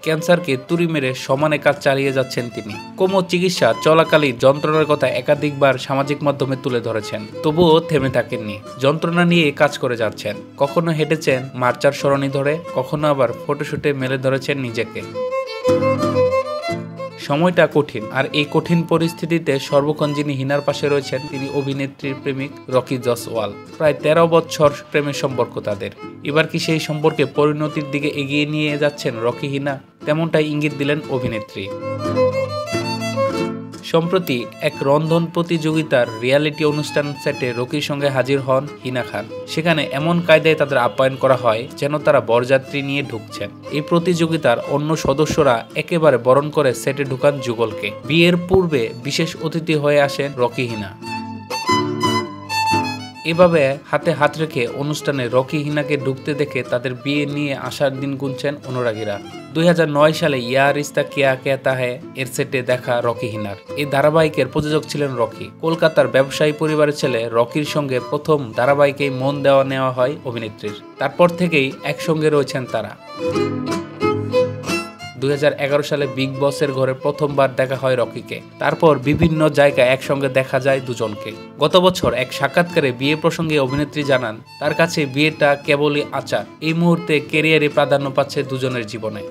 ক্যান্সারকে তুড়ি মেরে সমানে কাজ চালিয়ে যাচ্ছেন তিনি। কোমো চিকিৎসা চলাকালীন যন্ত্রণার কথা একাধিকবার সামাজিক মাধ্যমে তুলে ধরেছেন, তবুও থেমে থাকেননি। যন্ত্রণা নিয়ে কাজ করে যাচ্ছেন। কখনো হেঁটেছেন মার্চার সরণি ধরে, কখনো আবার ফটোশুটে মেলে ধরেছেন নিজেকে। সময়টা কঠিন, আর এই কঠিন পরিস্থিতিতে সর্বক্ষণ যিনি হিনার পাশে রয়েছেন তিনি অভিনেত্রীর প্রেমিক রকি জসওয়াল। প্রায় 13 বছর প্রেমের সম্পর্ক তাদের। এবার কি সেই সম্পর্কে পরিণতির দিকে এগিয়ে নিয়ে যাচ্ছেন রকি হিনা? তেমনটাই ইঙ্গিত দিলেন অভিনেত্রী। সম্প্রতি এক রন্ধন প্রতিযোগিতার রিয়ালিটি অনুষ্ঠান সেটে রকির সঙ্গে হাজির হন হিনা খান। সেখানে এমন কায়দায় তাদের আপ্যায়ন করা হয় যেন তারা বরযাত্রী নিয়ে ঢুকছেন। এই প্রতিযোগিতার অন্য সদস্যরা একেবারে বরণ করে সেটে ঢুকান যুগলকে। বিয়ের পূর্বে বিশেষ অতিথি হয়ে আসেন রকি হিনা। এভাবে হাতে হাত রেখে অনুষ্ঠানে রকি হিনাকে ঢুকতে দেখে তাদের বিয়ে নিয়ে আসার দিন গুনছেন অনুরাগীরা। 2009 সালে ইয়া রিস্তা কিয়া কেহতা হ্যায় এর সেটে দেখা রকি হিনার। এই ধারাবাহিকের প্রযোজক ছিলেন রকি। কলকাতার ব্যবসায়ী পরিবারের ছেলে রকির সঙ্গে প্রথম ধারাবাহিকেই মন নেওয়া হয় অভিনেত্রীর। তারপর থেকেই একসঙ্গে রয়েছেন তারা। 2011 সালে বিগ বসের ঘরে প্রথমবার দেখা হয় রকিকে। তারপর বিভিন্ন জায়গায় একসঙ্গে দেখা যায় দুজনকে। গত বছর এক সাক্ষাৎকারে বিয়ে প্রসঙ্গে অভিনেত্রী জানান, তার কাছে বিয়েটা কেবলই আচার। এই মুহূর্তে ক্যারিয়ারে প্রাধান্য পাচ্ছে দুজনের জীবনে।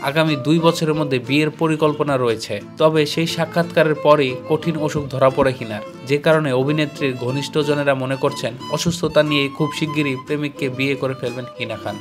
আগামী 2 বছরের মধ্যে বিয়ের পরিকল্পনা রয়েছে। তবে সেই সাক্ষাৎকারের পরেই কঠিন অসুখ ধরা পড়ে হিনার, যে কারণে অভিনেত্রীর ঘনিষ্ঠজনেরা মনে করছেন অসুস্থতা নিয়ে খুব শিগগিরই প্রেমিককে বিয়ে করে ফেলবেন হিনা খান।